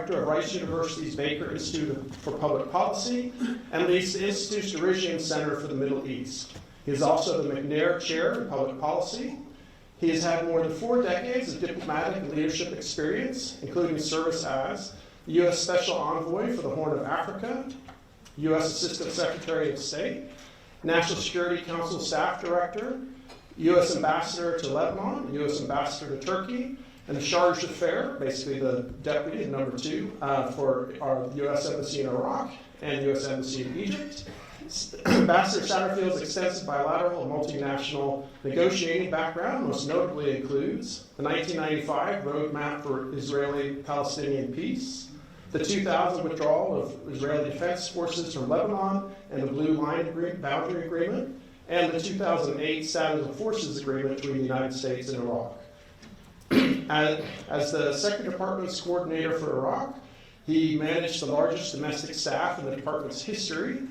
director of Rice University's Baker Institute for Public Policy and leads the Institute's Derision Center for the Middle East. He is also the McNair Chair in Public Policy. He has had more than 4 decades of diplomatic and leadership experience, including service as the U.S. Special Envoy for the Horn of Africa, U.S. Assistant Secretary of State, National Security Council Staff Director, U.S. Ambassador to Lebanon, U.S. Ambassador to Turkey, and the Charge d'Affaires, basically the deputy, number 2, for our U.S. Embassy in Iraq and U.S. Embassy in Egypt. Ambassador Satterfield's extensive bilateral and multinational negotiating background most notably includes the 1995 Roadmap for Israeli-Palestinian Peace, the 2000 withdrawal of Israeli Defense Forces from Lebanon and the Blue Line Boundary Agreement, and the 2008 Status of Forces Agreement between the United States and Iraq. As the Second Department's coordinator for Iraq, he managed the largest domestic staff in the department's history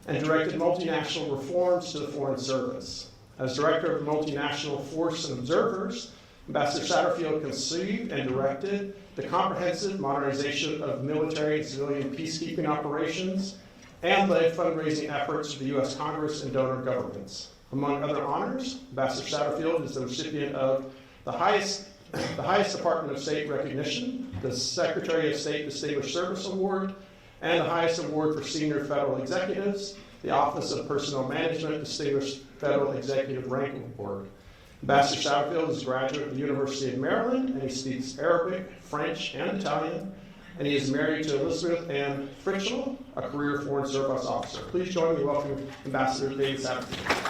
and directed multinational reforms to the Foreign Service. As director of Multinational Force and Observers, Ambassador Satterfield conceived and directed the comprehensive modernization of military and civilian peacekeeping operations and led fundraising efforts for the U.S. Congress and donor governments. Among other honors, Ambassador Satterfield is the recipient of the highest Department of State recognition, the Secretary of State Distinguished Service Award, and the highest award for senior federal executives, the Office of Personnel Management Distinguished Federal Executive Rank Award. Ambassador Satterfield is a graduate of the University of Maryland, and he speaks Arabic, French, and Italian, and he is married to Elizabeth Ann Fritschel, a career Foreign Service officer. Please join me in welcoming Ambassador David Satterfield.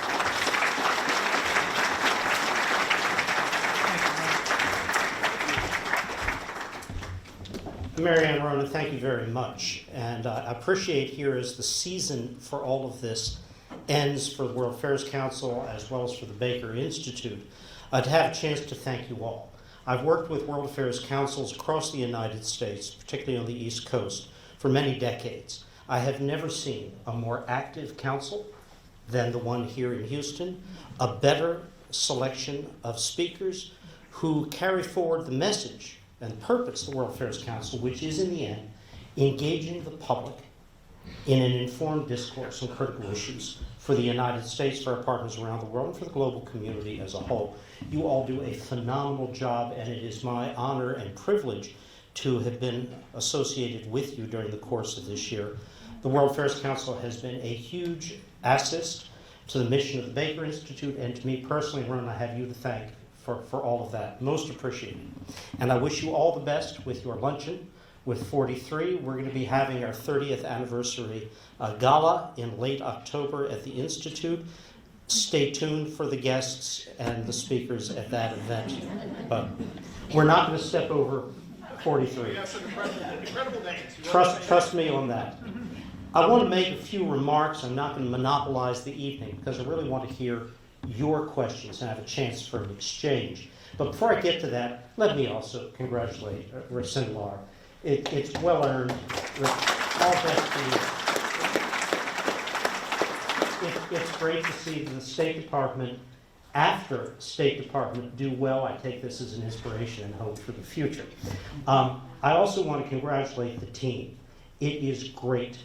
Mary Ann Ronan, thank you very much. And I appreciate here as the season for all of this ends for the World Affairs Council as well as for the Baker Institute, to have a chance to thank you all. I've worked with World Affairs Councils across the United States, particularly on the East Coast, for many decades. I have never seen a more active council than the one here in Houston, a better selection of speakers who carry forward the message and purpose of the World Affairs Council, which is in the end engaging the public in an informed discourse on critical issues for the United States, for our partners around the world, and for the global community as a whole. You all do a phenomenal job, and it is my honor and privilege to have been associated with you during the course of this year. The World Affairs Council has been a huge assist to the mission of the Baker Institute, and to me personally, Ron, I have you to thank for all of that. Most appreciated. And I wish you all the best with your luncheon with 43. We're going to be having our 30th anniversary gala in late October at the Institute. Stay tuned for the guests and the speakers at that event. But we're not going to step over 43. Incredible names. Trust me on that. I want to make a few remarks. I'm not going to monopolize the evening because I really want to hear your questions and have a chance for an exchange. But before I get to that, let me also congratulate Racinlar. It's well earned. All best to you. It's great to see the State Department, after State Department, do well. I take this as an inspiration and hope for the future. I also want to congratulate the team. It is great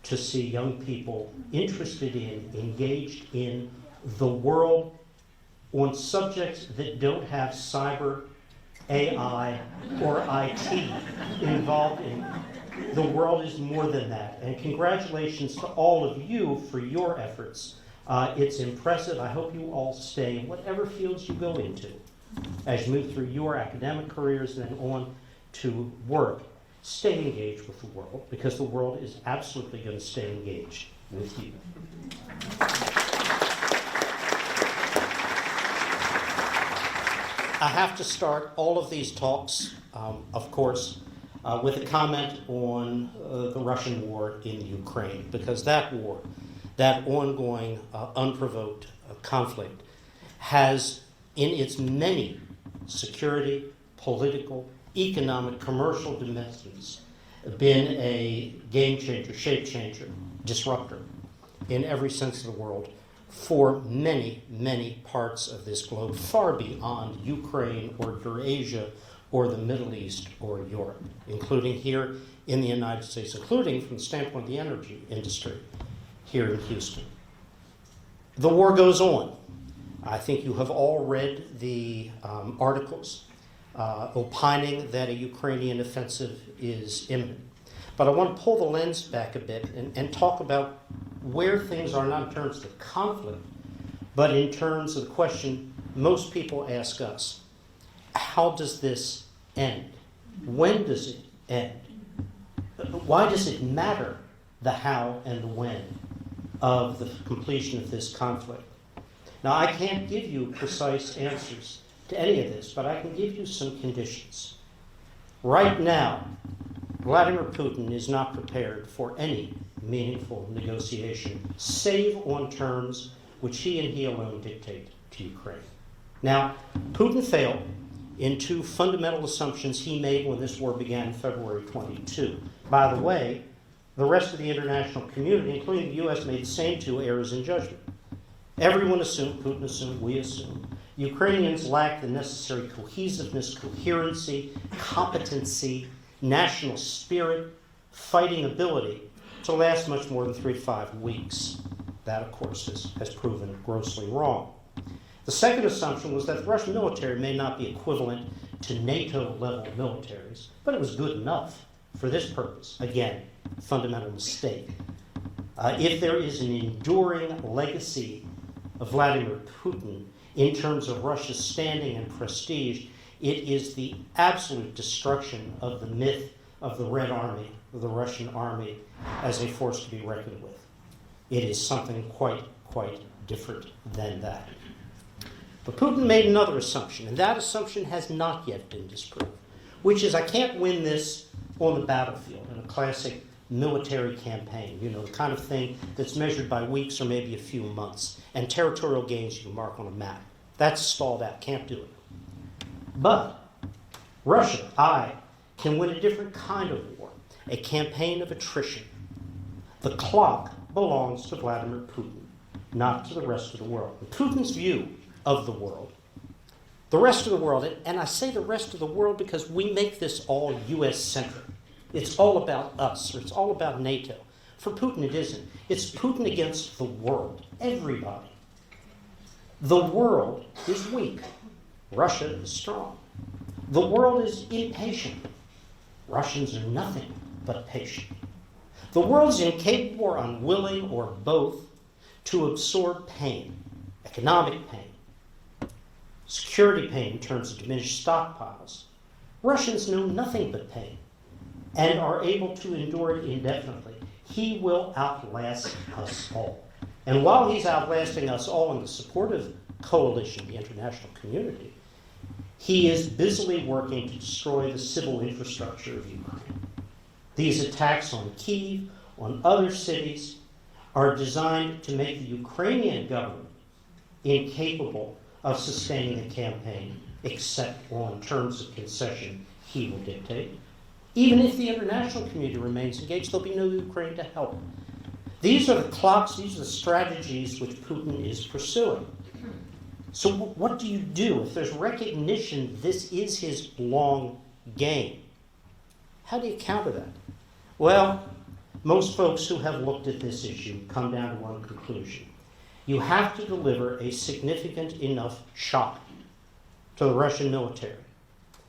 to see young people interested in, engaged in the world on subjects that don't have cyber, AI, or IT involved in. The world is more than that. And congratulations to all of you for your efforts. It's impressive. I hope you all stay in whatever fields you go into as you move through your academic careers and then on to work. Stay engaged with the world, because the world is absolutely going to stay engaged with you. I have to start all of these talks, of course, with a comment on the Russian war in Ukraine, because that war, that ongoing unprovoked conflict, has in its many security, political, economic, commercial dimensions been a game changer, shape changer, disruptor in every sense of the world for many, many parts of this globe, far beyond Ukraine or Eurasia or the Middle East or Europe, including here in the United States, including from the standpoint of the energy industry here in Houston. The war goes on. I think you have all read the articles opining that a Ukrainian offensive is imminent. But I want to pull the lens back a bit and talk about where things are, not in terms of the conflict, but in terms of the question most people ask us. How does this end? When does it end? Why does it matter the how and the when of the completion of this conflict? Now, I can't give you precise answers to any of this, but I can give you some conditions. Right now, Vladimir Putin is not prepared for any meaningful negotiation, save on terms which he and he alone dictate to Ukraine. Now, Putin failed in two fundamental assumptions he made when this war began in February 22. By the way, the rest of the international community, including the U.S., made the same two errors in judgment. Everyone assumed, Putin assumed, we assumed, Ukrainians lack the necessary cohesiveness, coherency, competency, national spirit, fighting ability to last much more than 3 to 5 weeks. That, of course, has proven grossly wrong. The second assumption was that the Russian military may not be equivalent to NATO-level militaries, but it was good enough for this purpose. Again, fundamental mistake. If there is an enduring legacy of Vladimir Putin in terms of Russia's standing and prestige, it is the absolute destruction of the myth of the Red Army, of the Russian army, as a force to be reckoned with. It is something quite different than that. But Putin made another assumption, and that assumption has not yet been disproved, which is I can't win this on the battlefield in a classic military campaign, the kind of thing that's measured by weeks or maybe a few months, and territorial gains you can mark on a map. That's stalled out, can't do it. But Russia, can win a different kind of war, a campaign of attrition. The clock belongs to Vladimir Putin, not to the rest of the world. In Putin's view of the rest of the world, and I say the rest of the world because we make this all U.S.-centric. It's all about us, or it's all about NATO. For Putin, it isn't. It's Putin against the world, everybody. The world is weak. Russia is strong. The world is impatient. Russians are nothing but patient. The world is incapable or unwilling, or both, to absorb pain, economic pain, security pain in terms of diminished stockpiles. Russians know nothing but pain and are able to endure it indefinitely. He will outlast us all. And while he's outlasting us all in the supportive coalition, the international community, he is busily working to destroy the civil infrastructure of Ukraine. These attacks on Kyiv, on other cities, are designed to make the Ukrainian government incapable of sustaining a campaign, except on terms of concession he will dictate. Even if the international community remains engaged, there'll be no Ukraine to help. These are the clocks, these are the strategies which Putin is pursuing. So what do you do if there's recognition this is his long game? How do you counter that? Well, most folks who have looked at this issue come down to one conclusion. You have to deliver a significant enough shock to the Russian military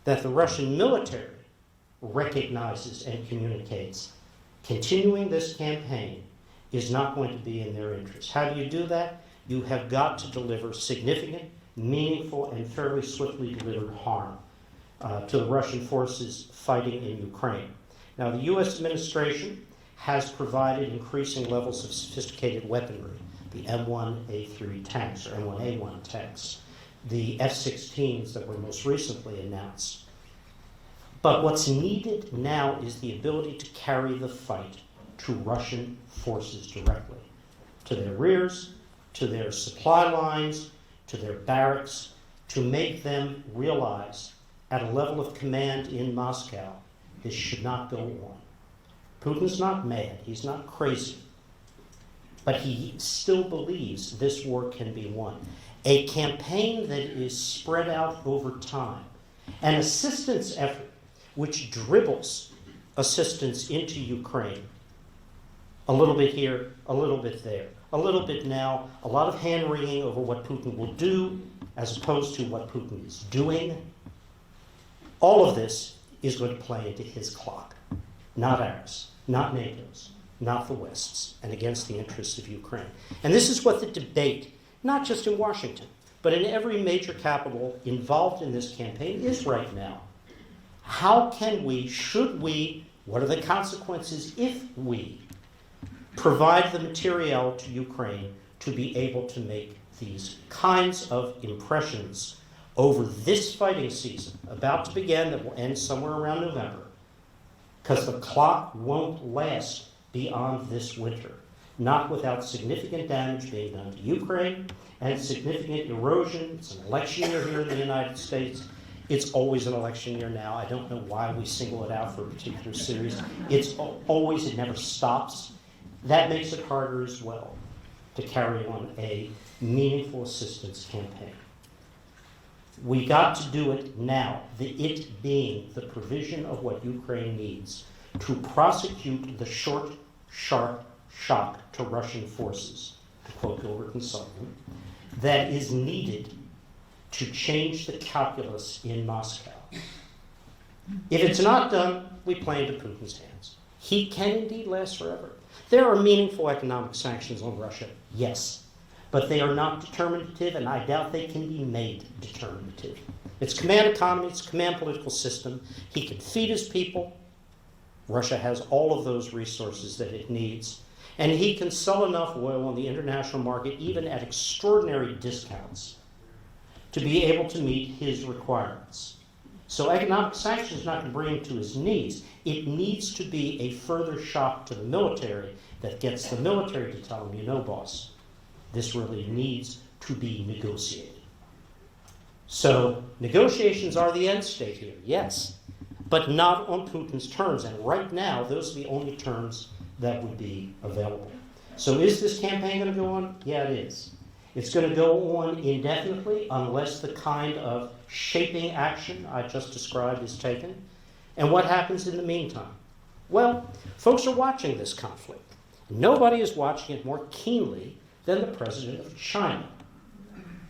that the Russian military recognizes and communicates continuing this campaign is not going to be in their interest. How do you do that? You have got to deliver significant, meaningful, and fairly swiftly delivered harm to the Russian forces fighting in Ukraine. Now, the U.S. administration has provided increasing levels of sophisticated weaponry, the M1A3 tanks, or M1A1 tanks, the F-16s that were most recently announced. But what's needed now is the ability to carry the fight to Russian forces directly, to their rears, to their supply lines, to their barracks, to make them realize at a level of command in Moscow, this should not go on. Putin's not mad, he's not crazy, but he still believes this war can be won. A campaign that is spread out over time An assistance effort which dribbles assistance into Ukraine, a little bit here, a little bit there, a little bit now, a lot of hand-wringing over what Putin will do as opposed to what Putin is doing. All of this is going to play into his clock, not ours, not NATO's, not the West's, and against the interests of Ukraine. And this is what the debate, not just in Washington, but in every major capital involved in this campaign is right now. How can we, should we, what are the consequences if we provide the material to Ukraine to be able to make these kinds of impressions over this fighting season about to begin that will end somewhere around November, because the clock won't last beyond this winter, not without significant damage being done to Ukraine and significant erosion. It's an election year here in the United States. It's always an election year now. I don't know why we single it out for a particular series. It's always, it never stops. That makes it harder as well to carry on a meaningful assistance campaign. We got to do it now, it being the provision of what Ukraine needs to prosecute the short, sharp shock to Russian forces, to quote Gilbert and Sullivan, that is needed to change the calculus in Moscow. If it's not done, we play into Putin's hands. He can indeed last forever. There are meaningful economic sanctions on Russia, yes, but they are not determinative, and I doubt they can be made determinative. It's command economy, it's command political system. He can feed his people. Russia has all of those resources that it needs. And he can sell enough oil on the international market, even at extraordinary discounts, to be able to meet his requirements. So economic sanctions is not going to bring him to his knees. It needs to be a further shock to the military that gets the military to tell him, you know, boss, this really needs to be negotiated. So negotiations are the end state here, yes, but not on Putin's terms. And right now, those are the only terms that would be available. So is this campaign going to go on? Yeah, it is. It's going to go on indefinitely unless the kind of shaping action I just described is taken. And what happens in the meantime? Well, folks are watching this conflict. Nobody is watching it more keenly than the president of China,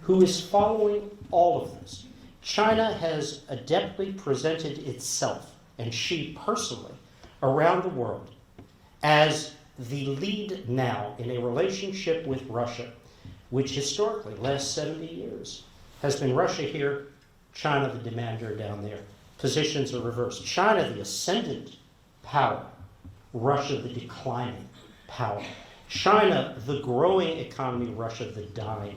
who is following all of this. China has adeptly presented itself, and she personally, around the world, as the lead now in a relationship with Russia, which historically, last 70 years, has been Russia here, China the demander down there. Positions are reversed. China the ascendant power, Russia the declining power. China the growing economy, Russia the dying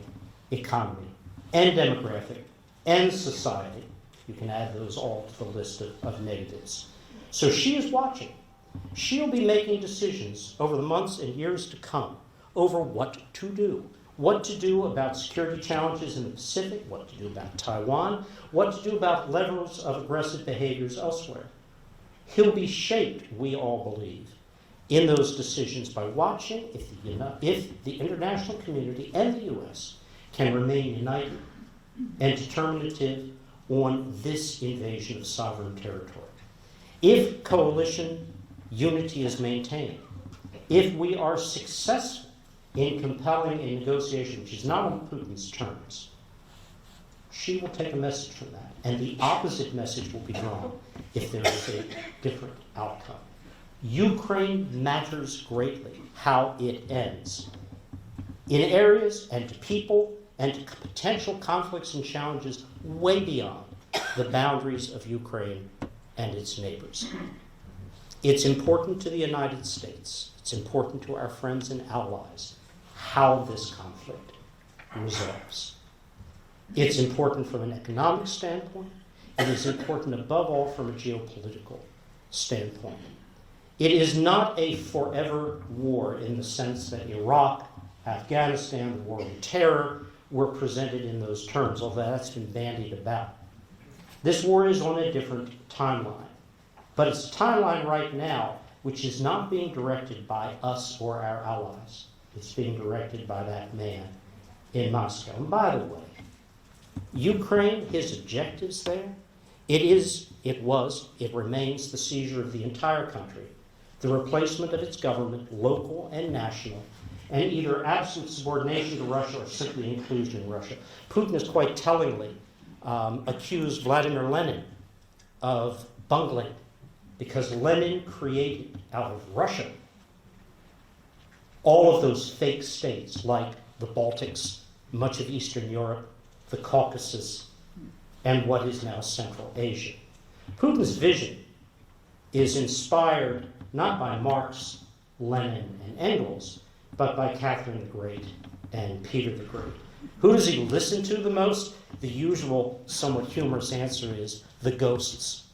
economy, and demographic, and society. You can add those all to the list of negatives. So she is watching. She'll be making decisions over the months and years to come over what to do. What to do about security challenges in the Pacific, what to do about Taiwan, what to do about levels of aggressive behaviors elsewhere. He'll be shaped, we all believe, in those decisions by watching if the international community and the U.S. can remain united and determinative on this invasion of sovereign territory. If coalition unity is maintained, if we are successful in compelling a negotiation which is not on Putin's terms, she will take a message from that, and the opposite message will be drawn if there is a different outcome. Ukraine matters greatly how it ends in areas and to people and to potential conflicts and challenges way beyond the boundaries of Ukraine and its neighbors. It's important to the United States, it's important to our friends and allies how this conflict resolves. It's important from an economic standpoint. It is important above all from a geopolitical standpoint. It is not a forever war in the sense that Iraq, Afghanistan, the war on terror were presented in those terms, although that's been bandied about. This war is on a different timeline. But it's a timeline right now which is not being directed by us or our allies. It's being directed by that man in Moscow. And by the way, Ukraine, his objectives there, It remains the seizure of the entire country, the replacement of its government, local and national, and either absolute subordination to Russia or simply inclusion in Russia. Putin has quite tellingly accused Vladimir Lenin of bungling, because Lenin created out of Russia all of those fake states like the Baltics, much of Eastern Europe, the Caucasus, and what is now Central Asia. Putin's vision is inspired not by Marx, Lenin, and Engels, but by Catherine the Great and Peter the Great. Who does he listen to the most? The usual, somewhat humorous answer is the ghosts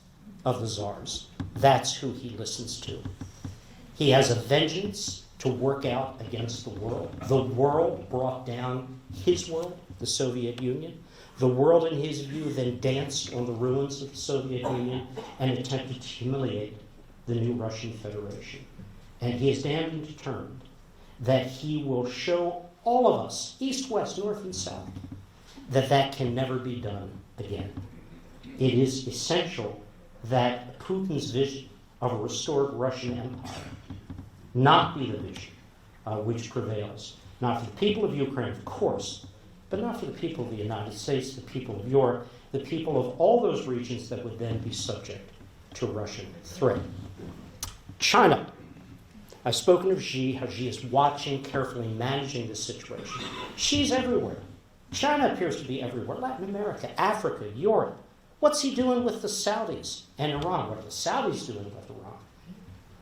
of the czars. That's who he listens to. He has a vengeance to work out against the world. The world brought down his world, the Soviet Union. The world, in his view, then danced on the ruins of the Soviet Union and attempted to humiliate the new Russian Federation. And he is damned and determined that he will show all of us, east, west, north, and south, that that can never be done again. It is essential that Putin's vision of a restored Russian Empire not be the vision which prevails. Not for the people of Ukraine, of course, but not for the people of the United States, the people of Europe, the people of all those regions that would then be subject to Russian threat. China. I've spoken of Xi, how Xi is watching, carefully managing this situation. Xi's everywhere. China appears to be everywhere. Latin America, Africa, Europe. What's he doing with the Saudis and Iran? What are the Saudis doing with Iran?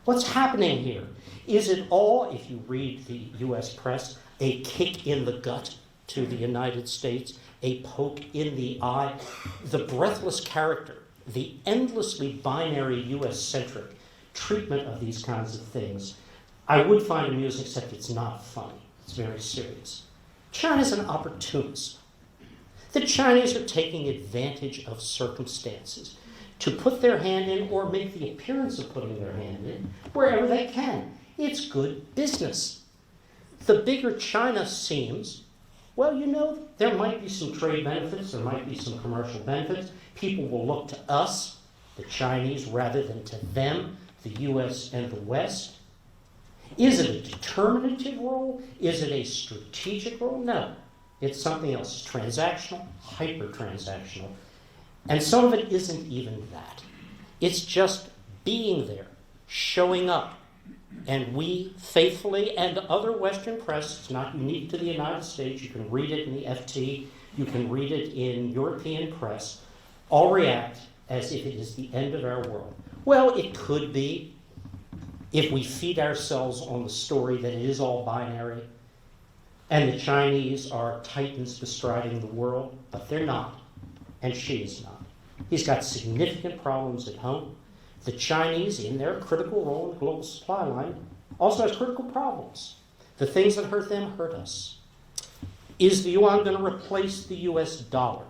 What's happening here? Is it all, if you read the U.S. press, a kick in the gut to the United States, a poke in the eye? The breathless character, the endlessly binary U.S.-centric treatment of these kinds of things, I would find amusing, except it's not funny. It's very serious. China's an opportunist. The Chinese are taking advantage of circumstances to put their hand in or make the appearance of putting their hand in wherever they can. It's good business. The bigger China seems, well, you know, there might be some trade benefits, there might be some commercial benefits. People will look to us, the Chinese, rather than to them, the U.S. and the West. Is it a determinative role? Is it a strategic role? No. It's something else. It's transactional, hyper-transactional. And some of it isn't even that. It's just being there, showing up. And we faithfully, and other Western press, it's not unique to the United States, you can read it in the FT, you can read it in European press, all react as if it is the end of our world. Well, it could be, if we feed ourselves on the story that it is all binary, and the Chinese are titans bestriding the world, but they're not, and Xi is not. He's got significant problems at home. The Chinese, in their critical role in the global supply line, also has critical problems. The things that hurt them hurt us. Is the yuan going to replace the US dollar?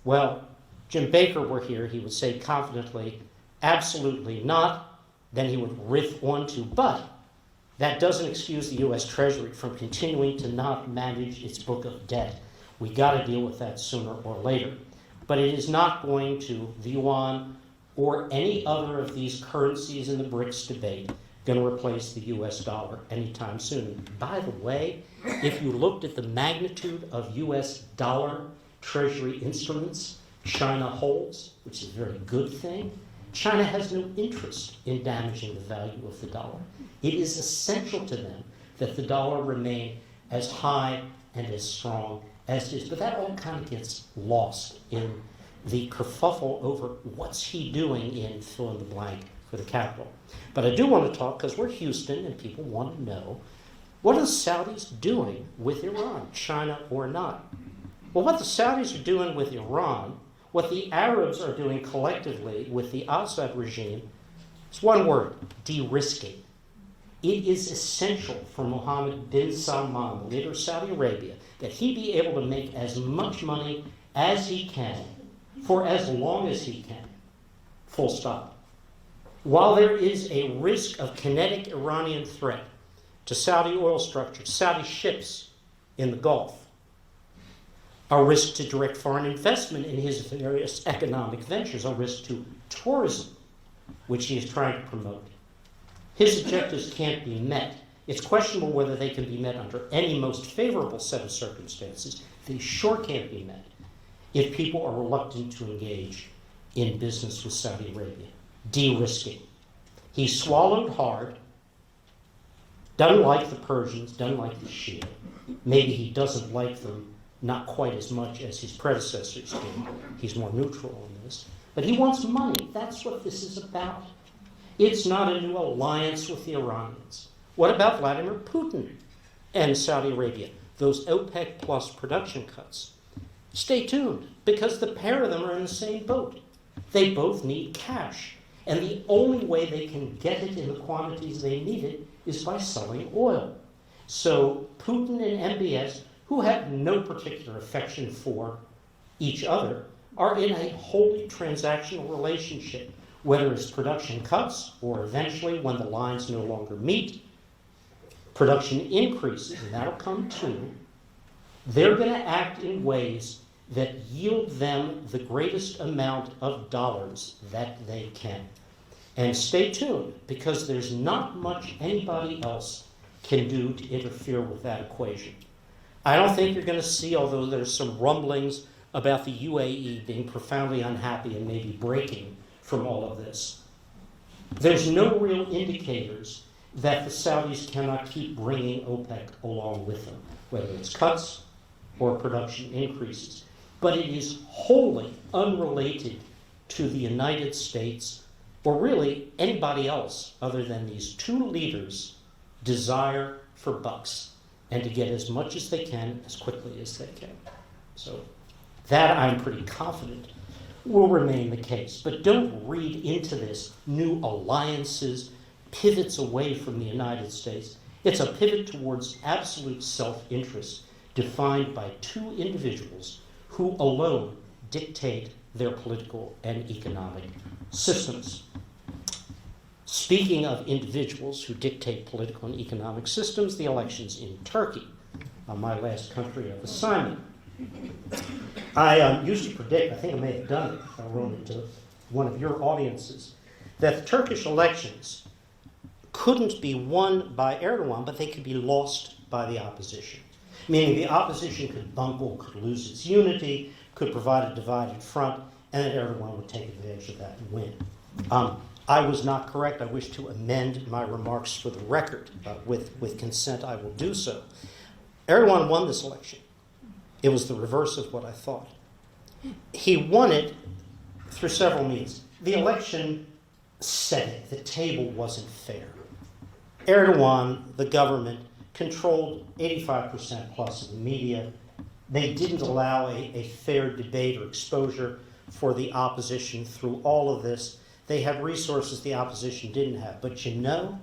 Well, Jim Baker were here, he would say confidently, absolutely not. Then he would riff on to, but that doesn't excuse the US Treasury from continuing to not manage its book of debt. We got to deal with that sooner or later. But it is not going to, the yuan or any other of these currencies in the BRICS debate, going to replace the US dollar anytime soon. By the way, if you looked at the magnitude of US dollar Treasury instruments China holds, which is a very good thing, China has no interest in damaging the value of the dollar. It is essential to them that the dollar remain as high and as strong as it is. But that all kind of gets lost in the kerfuffle over what's he doing in fill in the blank for the capital. But I do want to talk, because we're Houston and people want to know, what are the Saudis doing with Iran, China or not? Well, what the Saudis are doing with Iran, what the Arabs are doing collectively with the Assad regime, is one word: de-risking. It is essential for Mohammed bin Salman, the leader of Saudi Arabia, that he be able to make as much money as he can for as long as he can. Full stop. While there is a risk of kinetic Iranian threat to Saudi oil structures, Saudi ships in the Gulf, a risk to direct foreign investment in his various economic ventures, a risk to tourism, which he is trying to promote. His objectives can't be met. It's questionable whether they can be met under any most favorable set of circumstances. They sure can't be met if people are reluctant to engage in business with Saudi Arabia. De-risking. He swallowed hard, doesn't like the Persians, doesn't like the Shia. Maybe he doesn't like them not quite as much as his predecessors did. He's more neutral on this. But he wants money. That's what this is about. It's not a new alliance with the Iranians. What about Vladimir Putin and Saudi Arabia? Those OPEC plus production cuts. Stay tuned, because the pair of them are in the same boat. They both need cash. And the only way they can get it in the quantities they need it is by selling oil. So Putin and MBS, who have no particular affection for each other, are in a wholly transactional relationship, whether it's production cuts or eventually, when the lines no longer meet, production increases, and that'll come too. They're going to act in ways that yield them the greatest amount of dollars that they can. And stay tuned, because there's not much anybody else can do to interfere with that equation. I don't think you're going to see, although there's some rumblings about the UAE being profoundly unhappy and maybe breaking from all of this. There's no real indicators that the Saudis cannot keep bringing OPEC along with them, whether it's cuts or production increases. But it is wholly unrelated to the United States, or really anybody else other than these two leaders' desire for bucks and to get as much as they can as quickly as they can. So that, I'm pretty confident, will remain the case. But don't read into this new alliances, pivots away from the United States. It's a pivot towards absolute self-interest defined by two individuals who alone dictate their political and economic systems. Speaking of individuals who dictate political and economic systems, the elections in Turkey, my last country of assignment. I used to predict, I think I may have done it, I wrote it to one of your audiences, that the Turkish elections couldn't be won by Erdogan, but they could be lost by the opposition. Meaning the opposition could bungle, could lose its unity, could provide a divided front, and then Erdogan would take advantage of that and win. I was not correct. I wish to amend my remarks for the record. With consent, I will do so. Erdogan won this election. It was the reverse of what I thought. He won it through several means. The election setting, the table wasn't fair. Erdogan, the government, controlled 85% plus of the media. They didn't allow a fair debate or exposure for the opposition through all of this. They had resources the opposition didn't have. But you know,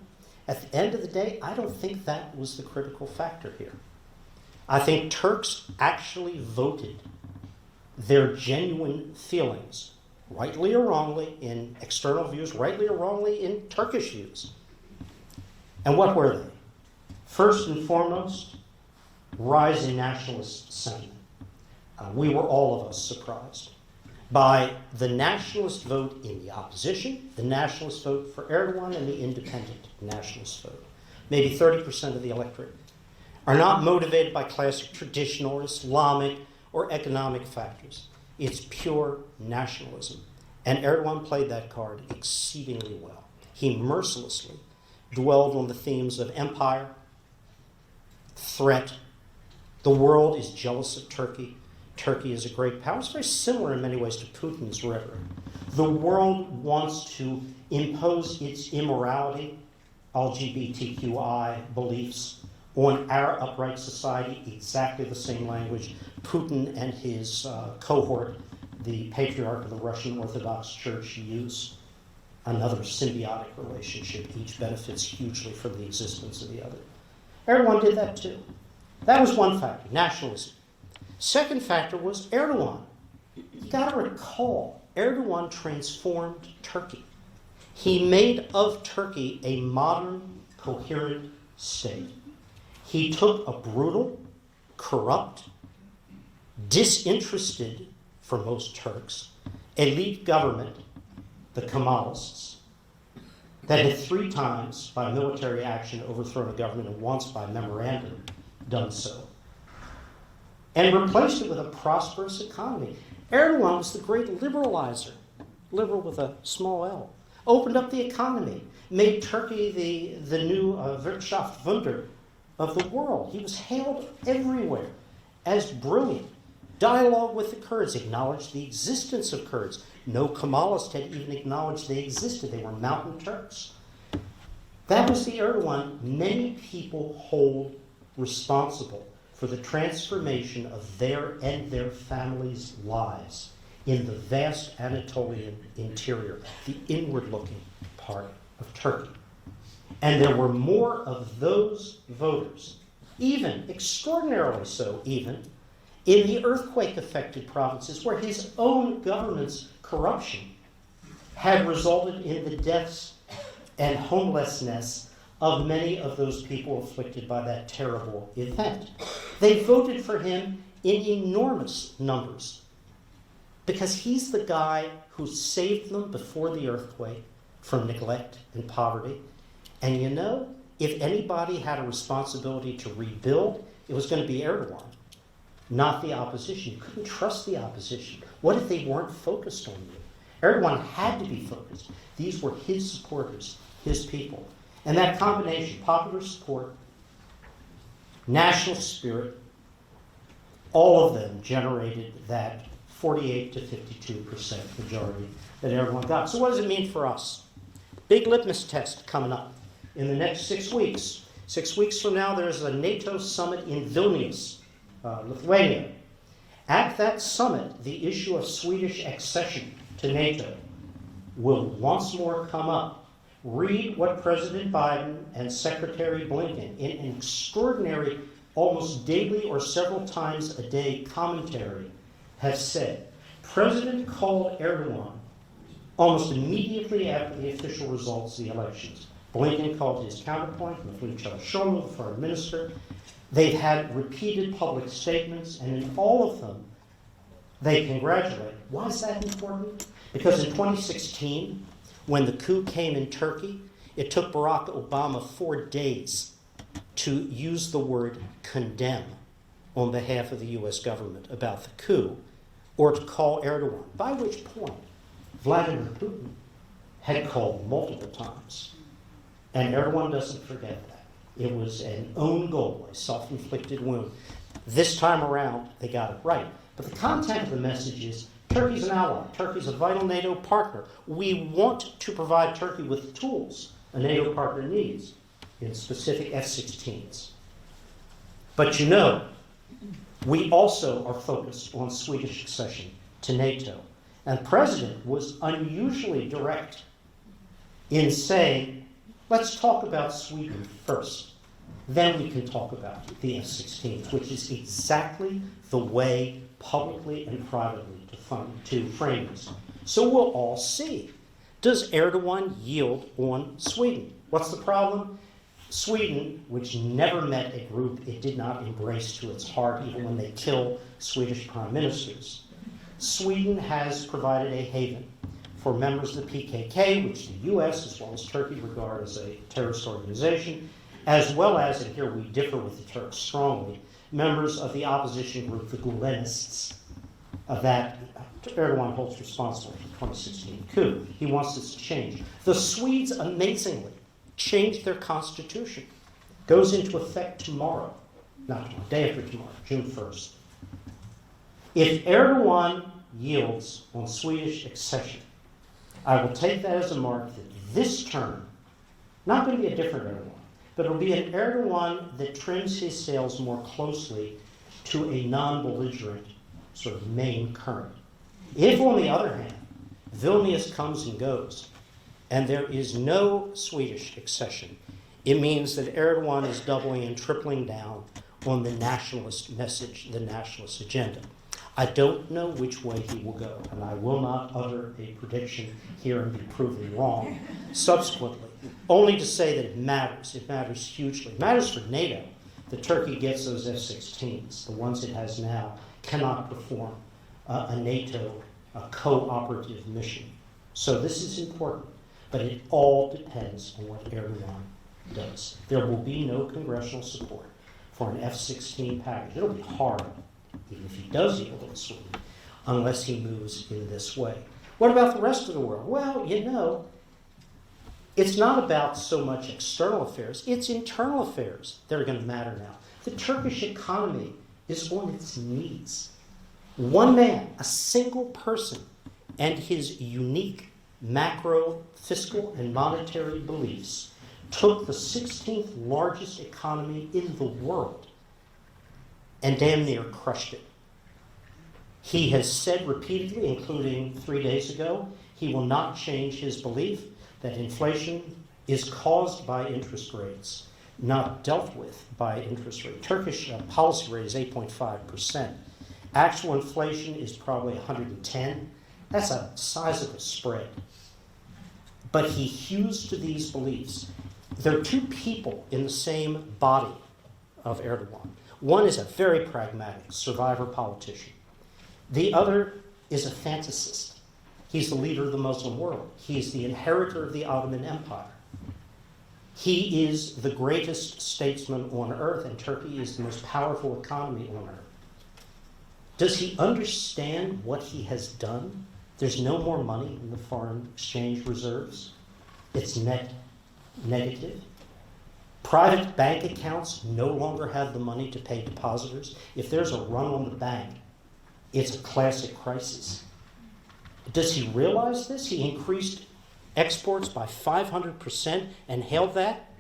at the end of the day, I don't think that was the critical factor here. I think Turks actually voted their genuine feelings, rightly or wrongly, in external views, rightly or wrongly in Turkish views. And what were they? First and foremost, rise in nationalist sentiment. We were all of us surprised by the nationalist vote in the opposition, the nationalist vote for Erdogan, and the independent nationalist vote. Maybe 30% of the electorate are not motivated by classic traditional or Islamic or economic factors. It's pure nationalism. And Erdogan played that card exceedingly well. He mercilessly dwelled on the themes of empire, threat. The world is jealous of Turkey. Turkey is a great power. It's very similar in many ways to Putin's rhetoric. The world wants to impose its immorality, LGBTQI beliefs, on our upright society, exactly the same language Putin and his cohort, the patriarch of the Russian Orthodox Church, use. Another symbiotic relationship. Each benefits hugely from the existence of the other. Erdogan did that too. That was one factor, nationalism. Second factor was Erdogan. You got to recall, Erdogan transformed Turkey. He made of Turkey a modern, coherent state. He took a brutal, corrupt, disinterested, for most Turks, elite government, the Kemalists, that had 3 times by military action overthrown a government and once by memorandum done so, and replaced it with a prosperous economy. Erdogan was the great liberalizer, liberal with a small L, opened up the economy, made Turkey the new Wirtschaftswunder of the world. He was hailed everywhere as brilliant. Dialogue with the Kurds, acknowledged the existence of Kurds. No Kemalist had even acknowledged they existed. They were mountain Turks. That was the Erdogan many people hold responsible for the transformation of their and their families' lives in the vast Anatolian interior, the inward-looking part of Turkey. And there were more of those voters, even, extraordinarily so even, in the earthquake-affected provinces where his own government's corruption had resulted in the deaths and homelessness of many of those people afflicted by that terrible event. They voted for him in enormous numbers because he's the guy who saved them before the earthquake from neglect and poverty. And you know, if anybody had a responsibility to rebuild, it was going to be Erdogan, not the opposition. You couldn't trust the opposition. What if they weren't focused on you? Erdogan had to be focused. These were his supporters, his people. And that combination, popular support, national spirit, all of them generated that 48 to 52% majority that Erdogan got. So what does it mean for us? Big litmus test coming up in the next 6 weeks. 6 weeks from now, there's a NATO summit in Vilnius, Lithuania. At that summit, the issue of Swedish accession to NATO will once more come up. Read what President Biden and Secretary Blinken, in an extraordinary, almost daily or several times a day commentary, have said. President called Erdogan almost immediately after the official results of the elections. Blinken called his counterpoint, Mevlut Çavuşoğlu, the foreign minister. They've had repeated public statements, and in all of them, they congratulate. Why is that important? Because in 2016, when the coup came in Turkey, it took Barack Obama 4 days to use the word condemn on behalf of the U.S. government about the coup, or to call Erdogan, by which point Vladimir Putin had called multiple times. And Erdogan doesn't forget that. It was an own goal, a self-inflicted wound. This time around, they got it right. But the content of the message is, Turkey's an ally. Turkey's a vital NATO partner. We want to provide Turkey with the tools a NATO partner needs in specific F-16s. But you know, we also are focused on Swedish accession to NATO. And the President was unusually direct in saying, let's talk about Sweden first. Then we can talk about the F-16s, which is exactly the way publicly and privately to frame this. So we'll all see. Does Erdogan yield on Sweden? What's the problem? Sweden, which never met a group it did not embrace to its heart, even when they kill Swedish prime ministers. Sweden has provided a haven for members of the PKK, which the US as well as Turkey regard as a terrorist organization, as well as, and here we differ with the Turks strongly, members of the opposition group, the Gulenists, that Erdogan holds responsible for the 2016 coup. He wants this to change. The Swedes, amazingly, changed their constitution. Goes into effect tomorrow, not tomorrow, day after tomorrow, June 1st. If Erdogan yields on Swedish accession, I will take that as a mark that this term, not going to be a different Erdogan, but it'll be an Erdogan that trims his sails more closely to a non-belligerent sort of main current. If, on the other hand, Vilnius comes and goes, and there is no Swedish accession, it means that Erdogan is doubling and tripling down on the nationalist message, the nationalist agenda. I don't know which way he will go, and I will not utter a prediction here and be proven wrong subsequently, only to say that it matters. It matters hugely. It matters for NATO, that Turkey gets those F-16s, the ones it has now, cannot perform a NATO cooperative mission. So this is important, but it all depends on what Erdogan does. There will be no congressional support for an F-16 package. It'll be hard, even if he does yield in Sweden, unless he moves in this way. What about the rest of the world? Well, you know, it's not about so much external affairs, it's internal affairs that are going to matter now. The Turkish economy is on its knees. One man, a single person, and his unique macro, fiscal, and monetary beliefs took the 16th largest economy in the world and damn near crushed it. He has said repeatedly, including 3 days ago, he will not change his belief that inflation is caused by interest rates, not dealt with by interest rate. Turkish policy rate is 8.5%. Actual inflation is probably 110. That's a sizable spread. But he hews to these beliefs. There are two people in the same body of Erdogan. One is a very pragmatic survivor politician. The other is a fantasist. He's the leader of the Muslim world. He's the inheritor of the Ottoman Empire. He is the greatest statesman on earth, and Turkey is the most powerful economy on earth. Does he understand what he has done? There's no more money in the foreign exchange reserves. It's net negative. Private bank accounts no longer have the money to pay depositors. If there's a run on the bank, it's a classic crisis. Does he realize this? He increased exports by 500% and held that,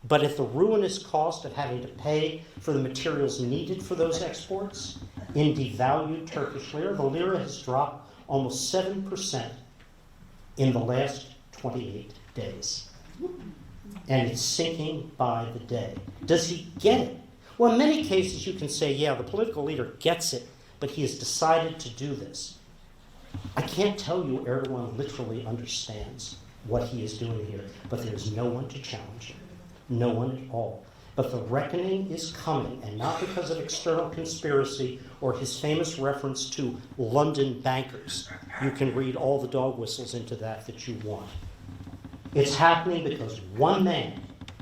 but at the ruinous cost of having to pay for the materials needed for those exports in devalued Turkish lira. The lira has dropped almost 7% in the last 28 days. And it's sinking by the day. Does he get it? Well, in many cases you can say, yeah, the political leader gets it, but he has decided to do this. I can't tell you Erdogan literally understands what he is doing here, but there's no one to challenge him. No one at all. But the reckoning is coming, and not because of external conspiracy or his famous reference to London bankers. You can read all the dog whistles into that you want. It's happening because one man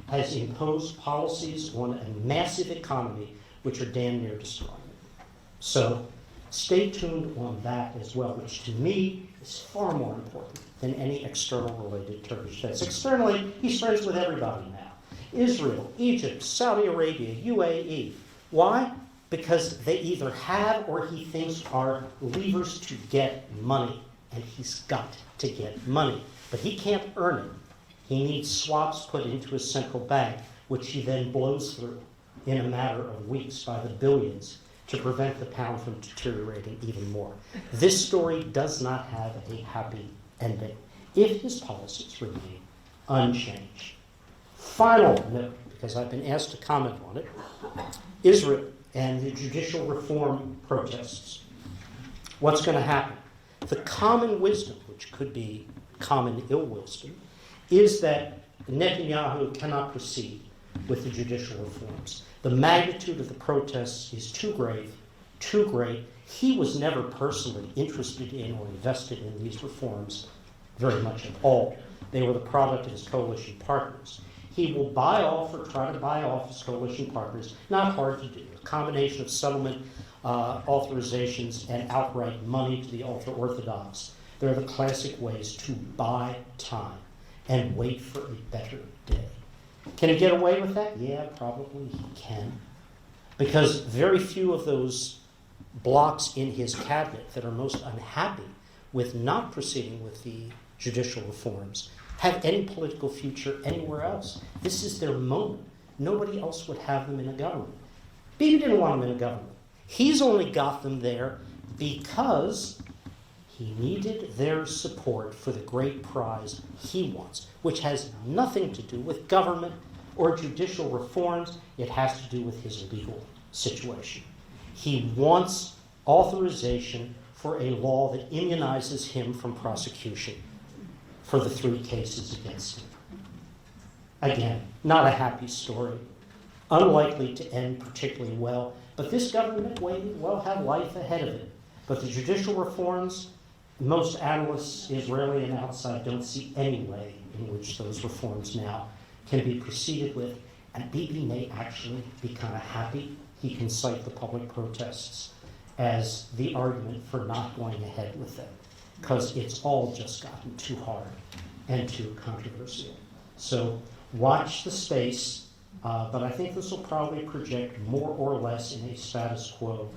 has imposed policies on a massive economy which are damn near destroying it. So stay tuned on that as well, which to me is far more important than any external related Turkish threats. Externally, he's friends with everybody now. Israel, Egypt, Saudi Arabia, UAE. Why? Because they either have or he thinks are levers to get money, and he's got to get money. But he can't earn it. He needs swaps put into his central bank, which he then blows through in a matter of weeks by the billions to prevent the pound from deteriorating even more. This story does not have a happy ending if his policies remain unchanged. Final note, because I've been asked to comment on it, Israel and the judicial reform protests. What's going to happen? The common wisdom, which could be common ill wisdom, is that Netanyahu cannot proceed with the judicial reforms. The magnitude of the protests is too great. He was never personally interested in or invested in these reforms very much at all. They were the product of his coalition partners. He will buy off or try to buy off his coalition partners. Not hard to do. A combination of settlement authorizations and outright money to the ultra-Orthodox. They're the classic ways to buy time and wait for a better day. Can he get away with that? Yeah, probably he can. Because very few of those blocs in his cabinet that are most unhappy with not proceeding with the judicial reforms have any political future anywhere else. This is their moment. Nobody else would have them in a government. Bibi didn't want them in a government. He's only got them there because he needed their support for the great prize he wants, which has nothing to do with government or judicial reforms. It has to do with his legal situation. He wants authorization for a law that immunizes him from prosecution for the 3 cases against him. Again, not a happy story. unlikely to end particularly well. But this government will have life ahead of it. But the judicial reforms, most analysts, Israeli and outside, don't see any way in which those reforms now can be proceeded with. And Bibi may actually be kind of happy. He can cite the public protests as the argument for not going ahead with them, because it's all just gotten too hard and too controversial. So watch the space, but I think this will probably project more or less in a status quo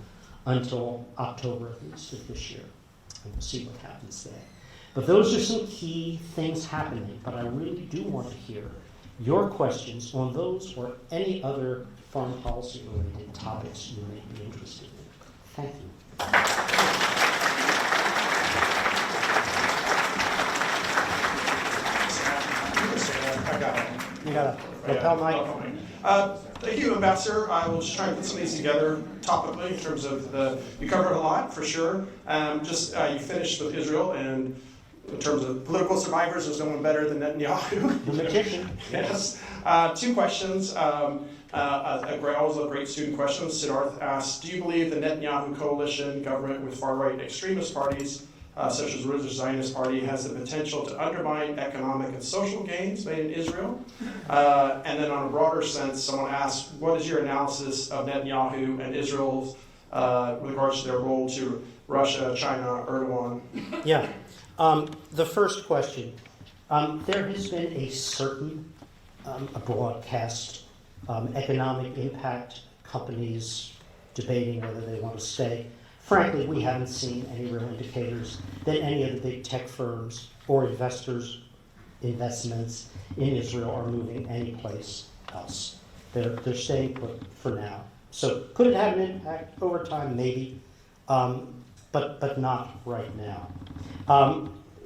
until October at least of this year. And we'll see what happens there. But those are some key things happening, but I really do want to hear your questions on those or any other foreign policy related topics you may be interested in. Thank you. I got it. You got a lapel mic? Thank you, Ambassador. I will just try and put some of these together topically in terms of you covered a lot for sure. You finished with Israel, and in terms of political survivors, there's no one better than Netanyahu. The magician. Yes. Two questions. Also a great student question. Siddharth asked, do you believe the Netanyahu coalition government with far-right extremist parties, such as the Religious Zionist Party, has the potential to undermine economic and social gains made in Israel? And then on a broader sense, someone asked, what is your analysis of Netanyahu and Israel with regards to their role to Russia, China, Erdogan? Yeah. The first question, there has been a certain a broadcast economic impact, companies debating whether they want to stay. Frankly, we haven't seen any real indicators that any of the big tech firms or investors' investments in Israel are moving anyplace else. They're staying put for now. So could it have an impact over time? Maybe, but not right now.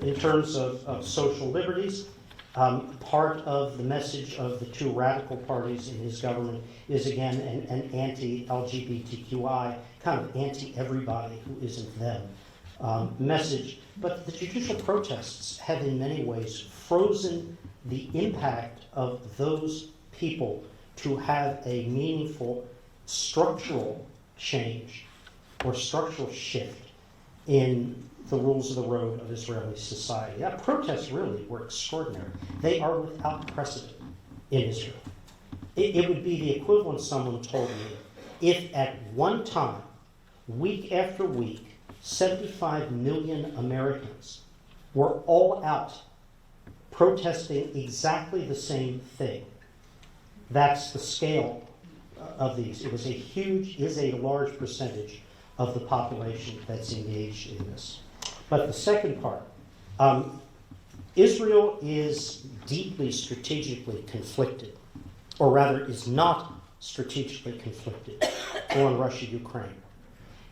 In terms of social liberties, part of the message of the two radical parties in his government is, again, an anti-LGBTQI, kind of anti-everybody who isn't them message. But the judicial protests have in many ways frozen the impact of those people to have a meaningful structural change or structural shift in the rules of the road of Israeli society. That protests really were extraordinary. They are without precedent in Israel. It would be the equivalent, someone told me, if at one time, week after week, 75 million Americans were all out protesting exactly the same thing. That's the scale of these. It was is a large percentage of the population that's engaged in this. But the second part, Israel is deeply strategically conflicted, or rather is not strategically conflicted on Russia-Ukraine.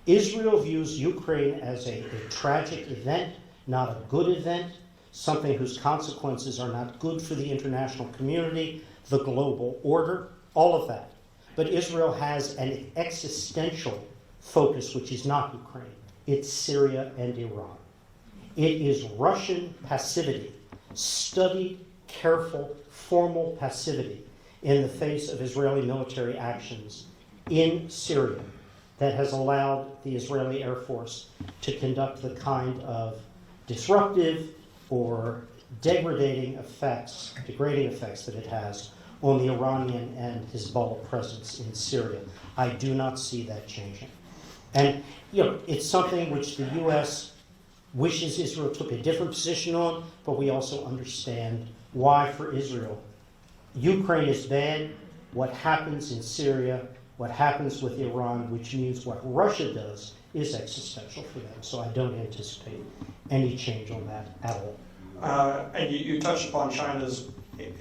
Israel views Ukraine as a tragic event, not a good event, something whose consequences are not good for the international community, the global order, all of that. But Israel has an existential focus, which is not Ukraine. It's Syria and Iran. It is Russian passivity, studied, careful, formal passivity in the face of Israeli military actions in Syria that has allowed the Israeli Air Force to conduct the kind of disruptive or degrading effects that it has on the Iranian and Hezbollah presence in Syria. I do not see that changing. And it's something which the U.S. wishes Israel took a different position on, but we also understand why for Israel. Ukraine is bad. What happens in Syria, what happens with Iran, which means what Russia does, is existential for them. So I don't anticipate any change on that at all. And you touched upon China's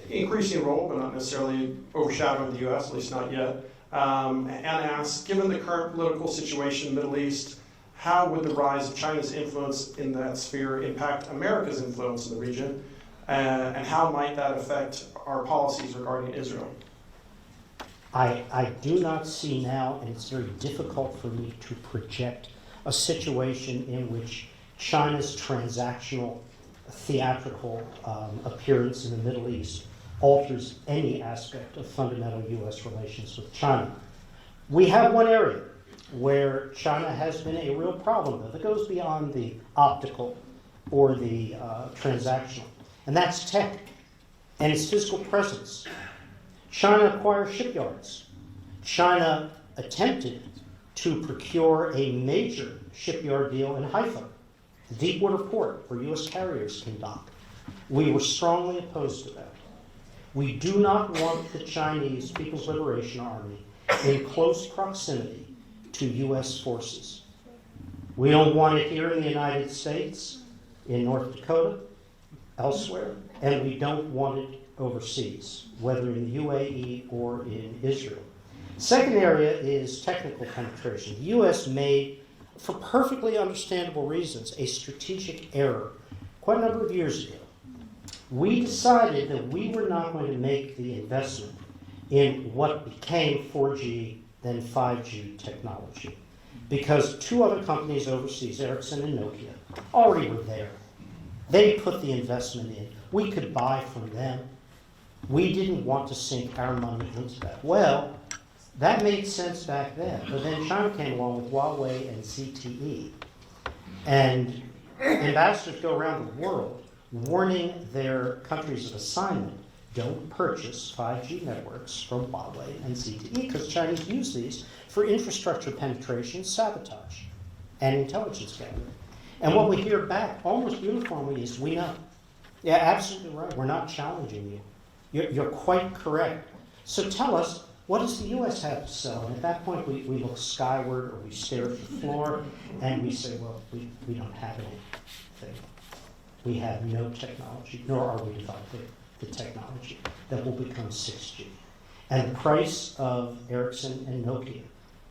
increasing role, but not necessarily overshadowing the U.S., at least not yet. And asked, given the current political situation in the Middle East, how would the rise of China's influence in that sphere impact America's influence in the region? And how might that affect our policies regarding Israel? I do not see now, and it's very difficult for me to project, a situation in which China's transactional, theatrical appearance in the Middle East alters any aspect of fundamental U.S. relations with China. We have one area where China has been a real problem, though, that goes beyond the optical or the transactional, and that's tech and its physical presence. China acquires shipyards. China attempted to procure a major shipyard deal in Haifa, the deepwater port where U.S. carriers can dock. We were strongly opposed to that. We do not want the Chinese People's Liberation Army in close proximity to U.S. forces. We don't want it here in the United States, in North Dakota, elsewhere, and we don't want it overseas, whether in the UAE or in Israel. Second area is technical penetration. The U.S. made, for perfectly understandable reasons, a strategic error quite a number of years ago. We decided that we were not going to make the investment in what became 4G, then 5G technology, because two other companies overseas, Ericsson and Nokia, already were there. They put the investment in. We could buy from them. We didn't want to sink our money into that. Well, that made sense back then, but then China came along with Huawei and ZTE. And ambassadors go around the world warning their countries of assignment, don't purchase 5G networks from Huawei and ZTE, because Chinese use these for infrastructure penetration, sabotage, and intelligence gathering. And what we hear back almost uniformly is, we know. Yeah, absolutely right. We're not challenging you. You're quite correct. So tell us, what does the U.S. have to sell? And at that point, we look skyward or we stare at the floor and we say, well, we don't have anything. We have no technology, nor are we developing the technology that will become 6G. And the price of Ericsson and Nokia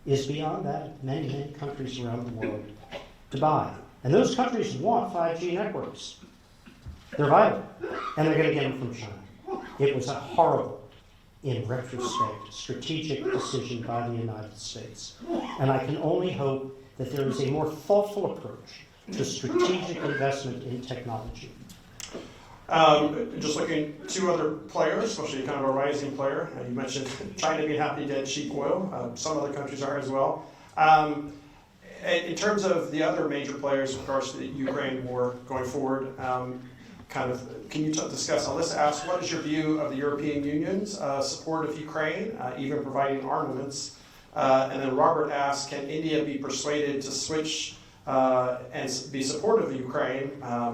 is beyond that many, many countries around the world to buy. And those countries want 5G networks. They're vital, and they're going to get them from China. It was a horrible, in retrospect, strategic decision by the United States. And I can only hope that there is a more thoughtful approach to strategic investment in technology. Just looking at two other players, especially kind of a rising player. You mentioned China being happy to get cheap oil. Some other countries are as well. In terms of the other major players, of course, the Ukraine war going forward, can you discuss? Alyssa asks, what is your view of the European Union's support of Ukraine, even providing armaments? And then Robert asks, can India be persuaded to switch and be supportive of Ukraine?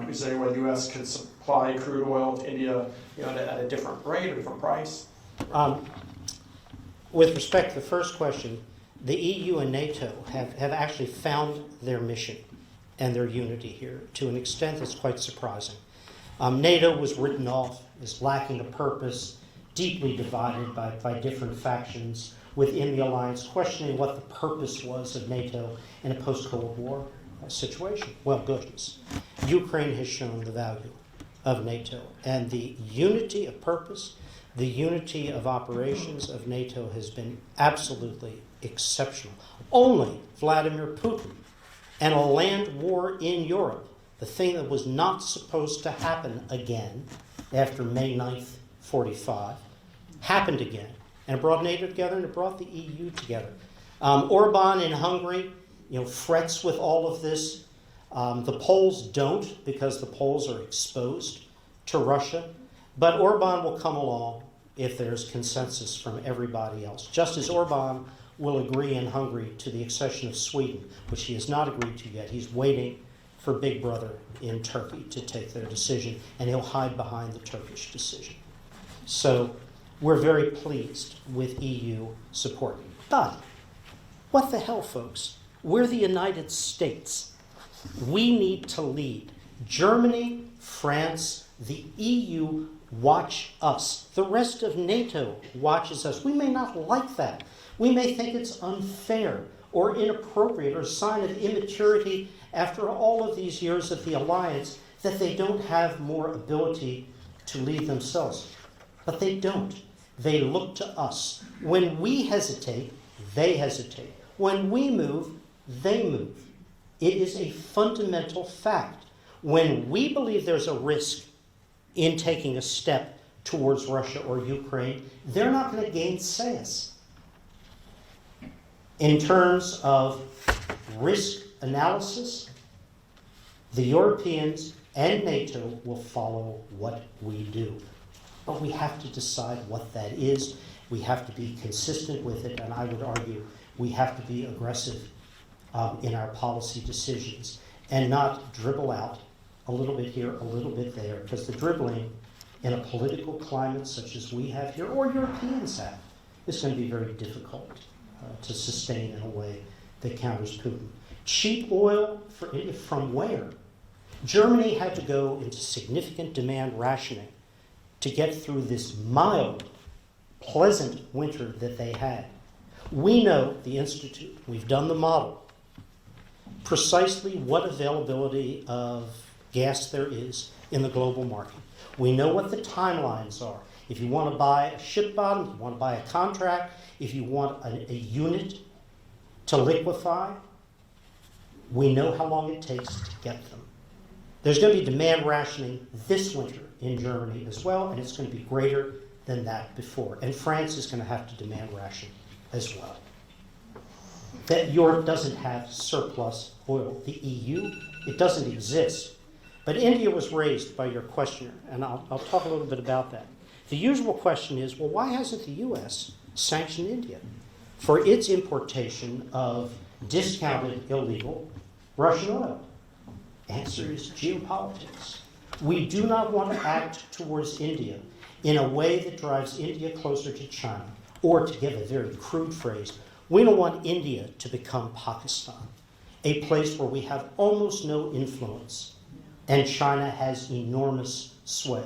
Is there any way the U.S. could supply crude oil to India, at a different rate or different price? With respect to the first question, the EU and NATO have actually found their mission and their unity here to an extent that's quite surprising. NATO was written off as lacking a purpose, deeply divided by different factions within the alliance, questioning what the purpose was of NATO in a post-Cold War situation. Well, goodness. Ukraine has shown the value of NATO, and the unity of purpose, the unity of operations of NATO has been absolutely exceptional. Only Vladimir Putin and a land war in Europe, the thing that was not supposed to happen again after May 9th, 45, happened again. And it brought NATO together and it brought the EU together. Orban in Hungary, frets with all of this. The Poles don't, because the Poles are exposed to Russia. But Orban will come along if there's consensus from everybody else. Just as Orban will agree in Hungary to the accession of Sweden, which he has not agreed to yet. He's waiting for Big Brother in Turkey to take their decision, and he'll hide behind the Turkish decision. So we're very pleased with EU support. But what the hell, folks? We're the United States. We need to lead. Germany, France, the EU watch us. The rest of NATO watches us. We may not like that. We may think it's unfair or inappropriate or a sign of immaturity after all of these years of the alliance that they don't have more ability to lead themselves. But they don't. They look to us. When we hesitate, they hesitate. When we move, they move. It is a fundamental fact. When we believe there's a risk in taking a step towards Russia or Ukraine, they're not going to gainsay us. In terms of risk analysis, the Europeans and NATO will follow what we do. But we have to decide what that is. We have to be consistent with it, and I would argue we have to be aggressive in our policy decisions and not dribble out a little bit here, a little bit there, because the dribbling in a political climate such as we have here, or Europeans have, is going to be very difficult to sustain in a way that counters Putin. Cheap oil from where? Germany had to go into significant demand rationing to get through this mild, pleasant winter that they had. We know, the Institute, we've done the model, precisely what availability of gas there is in the global market. We know what the timelines are. If you want to buy a ship bottom, if you want to buy a contract, if you want a unit to liquefy, we know how long it takes to get them. There's going to be demand rationing this winter in Germany as well, and it's going to be greater than that before. And France is going to have to demand ration as well. That Europe doesn't have surplus oil. The EU, it doesn't exist. But India was raised by your questioner, and I'll talk a little bit about that. The usual question is, well, why hasn't the U.S. sanctioned India for its importation of discounted illegal Russian oil? Answer is geopolitics. We do not want to act towards India in a way that drives India closer to China, or to give a very crude phrase, we don't want India to become Pakistan, a place where we have almost no influence and China has enormous sway.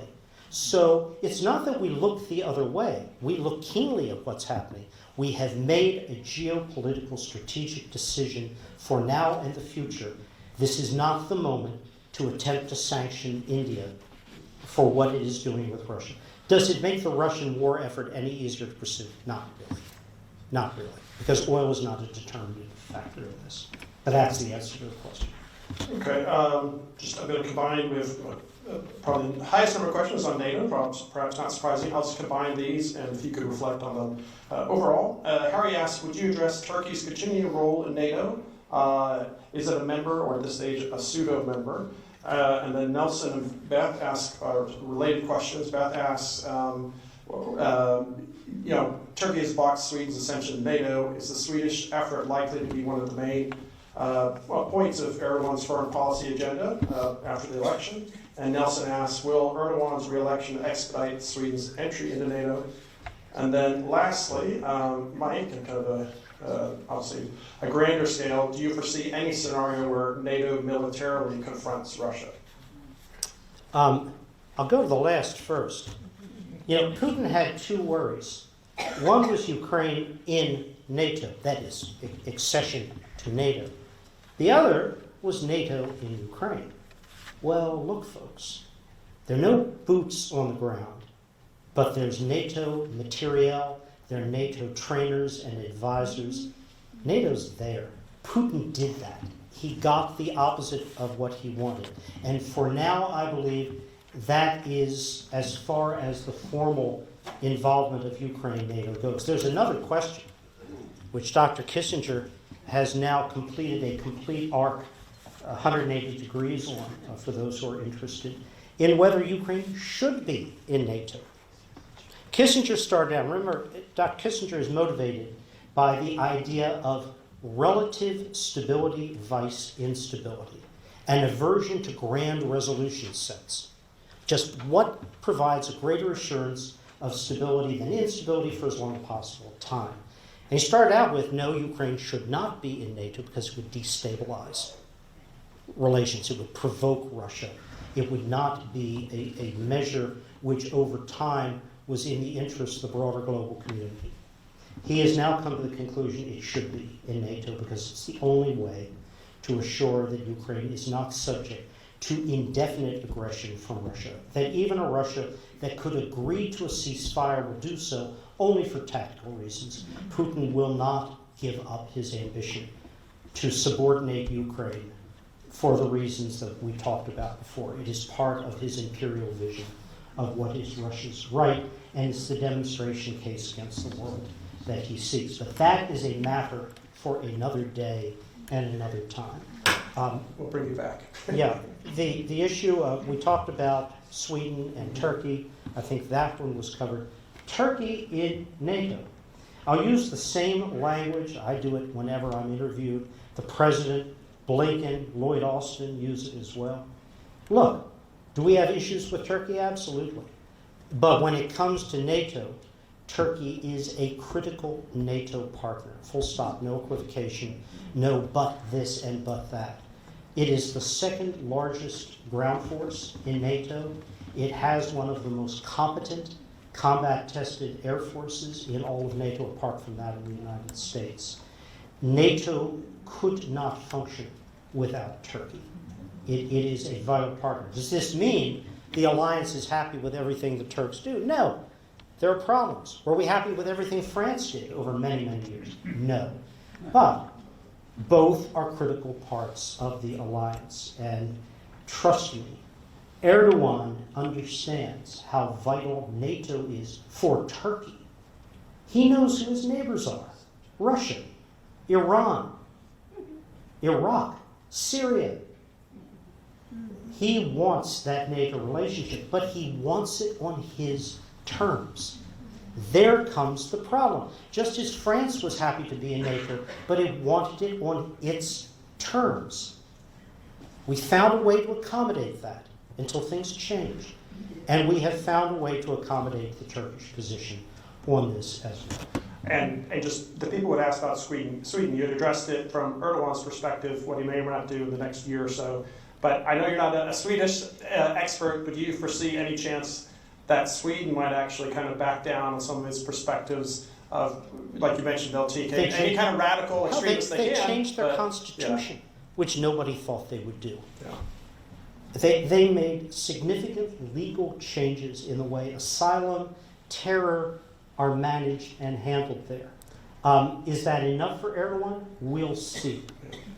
So it's not that we look the other way. We look keenly at what's happening. We have made a geopolitical strategic decision for now and the future. This is not the moment to attempt to sanction India for what it is doing with Russia. Does it make the Russian war effort any easier to pursue? Not really. Not really. Because oil is not a determinative factor in this. But that's the answer to the question. Okay, just I'm going to combine with probably the highest number of questions on NATO, perhaps not surprising. I'll just combine these, and if you could reflect on them. Overall, Harry asks, would you address Turkey's continuing role in NATO? Is it a member, or at this stage, a pseudo-member? And then Nelson and Beth ask related questions. Beth asks, Turkey has blocked Sweden's ascension to NATO. Is the Swedish effort likely to be one of the main points of Erdogan's foreign policy agenda after the election? And Nelson asks, will Erdogan's re-election expedite Sweden's entry into NATO? And then lastly, Mike, and kind of obviously a grander scale, do you foresee any scenario where NATO militarily confronts Russia? I'll go to the last first. Putin had two worries. One was Ukraine in NATO, that is, accession to NATO. The other was NATO in Ukraine. Well, look, folks, there are no boots on the ground, but there's NATO materiel, there are NATO trainers and advisors. NATO's there. Putin did that. He got the opposite of what he wanted. And for now, I believe that is as far as the formal involvement of Ukraine NATO goes. There's another question, which Dr. Kissinger has now completed a complete arc, 180 degrees on, for those who are interested, in whether Ukraine should be in NATO. Kissinger started out, remember, Dr. Kissinger is motivated by the idea of relative stability vice instability, an aversion to grand resolution sets. Just what provides a greater assurance of stability than instability for as long as possible time. And he started out with, no, Ukraine should not be in NATO because it would destabilize relations. It would provoke Russia. It would not be a measure which over time was in the interest of the broader global community. He has now come to the conclusion it should be in NATO because it's the only way to assure that Ukraine is not subject to indefinite aggression from Russia, that even a Russia that could agree to a ceasefire will do so only for tactical reasons. Putin will not give up his ambition to subordinate Ukraine for the reasons that we talked about before. It is part of his imperial vision of what is Russia's right, and it's the demonstration case against the world that he seeks. But that is a matter for another day and another time. We'll bring you back. Yeah, the issue of, we talked about Sweden and Turkey. I think that one was covered. Turkey in NATO. I'll use the same language. I do it whenever I'm interviewed. The President, Blinken, Lloyd Austin use it as well. Look, do we have issues with Turkey? Absolutely. But when it comes to NATO, Turkey is a critical NATO partner. Full stop, no equivocation, no but this and but that. It is the second largest ground force in NATO. It has one of the most competent, combat-tested air forces in all of NATO, apart from that of the United States. NATO could not function without Turkey. It is a vital partner. Does this mean the alliance is happy with everything the Turks do? No. There are problems. Were we happy with everything France did over many, many years? No. But both are critical parts of the alliance. And trust me, Erdogan understands how vital NATO is for Turkey. He knows who his neighbors are. Russia, Iran, Iraq, Syria. He wants that NATO relationship, but he wants it on his terms. There comes the problem. Just as France was happy to be in NATO, but it wanted it on its terms. We found a way to accommodate that until things changed. And we have found a way to accommodate the Turkish position on this as well. And just the people would ask about Sweden. You had addressed it from Erdogan's perspective, what he may or may not do in the next year or so. But I know you're not a Swedish expert, but do you foresee any chance that Sweden might actually kind of back down on some of its perspectives of, like you mentioned, LTK, any kind of radical extremists they can? changed their constitution, which nobody thought they would do. Yeah. They made significant legal changes in the way asylum, terror are managed and handled there. Is that enough for Erdogan? We'll see.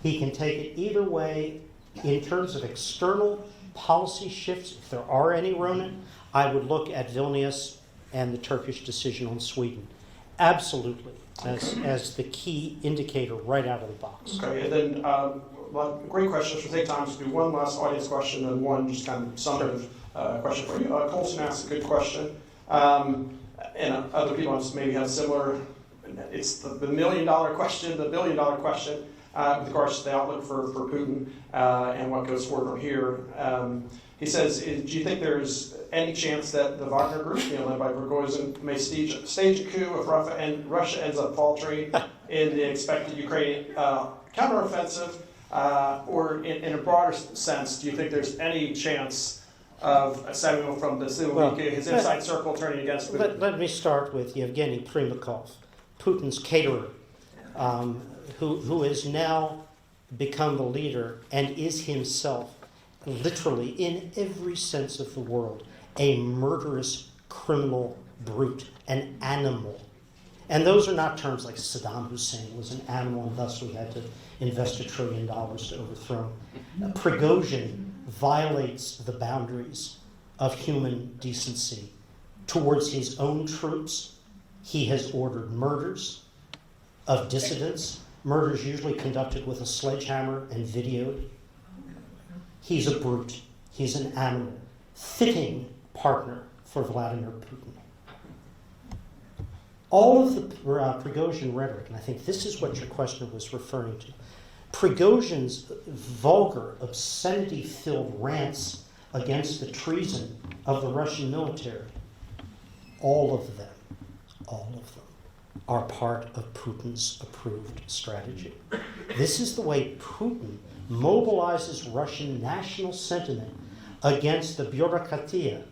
He can take it either way. In terms of external policy shifts, if there are any, Ronan, I would look at Vilnius and the Turkish decision on Sweden. Absolutely, as the key indicator right out of the box. Okay, and then great questions. We'll take time to do one last audience question and one just kind of summative question for you. Colson asked a good question. And other people just maybe have similar, it's the million-dollar question, the billion-dollar question, with regards to the outlook for Putin and what goes forward from here. He says, do you think there's any chance that the Wagner Group, led by Prigozhin, may stage a coup if Russia ends up faltering in the expected Ukrainian counteroffensive? Or in a broader sense, do you think there's any chance of Samuel from the Siloviki, his inside circle, turning against Putin? Let me start with Yevgeny Primakov, Putin's caterer, who has now become the leader and is himself, literally, in every sense of the word, a murderous criminal brute, an animal. And those are not terms like Saddam Hussein was an animal and thus we had to invest $1 trillion to overthrow him. Prigozhin violates the boundaries of human decency. Towards his own troops, he has ordered murders of dissidents, murders usually conducted with a sledgehammer and videoed. He's a brute. He's an animal. Fitting partner for Vladimir Putin. All of the Prigozhin rhetoric, and I think this is what your question was referring to, Prigozhin's vulgar, obscenity-filled rants against the treason of the Russian military, all of them are part of Putin's approved strategy. This is the way Putin mobilizes Russian national sentiment against the bureaucratia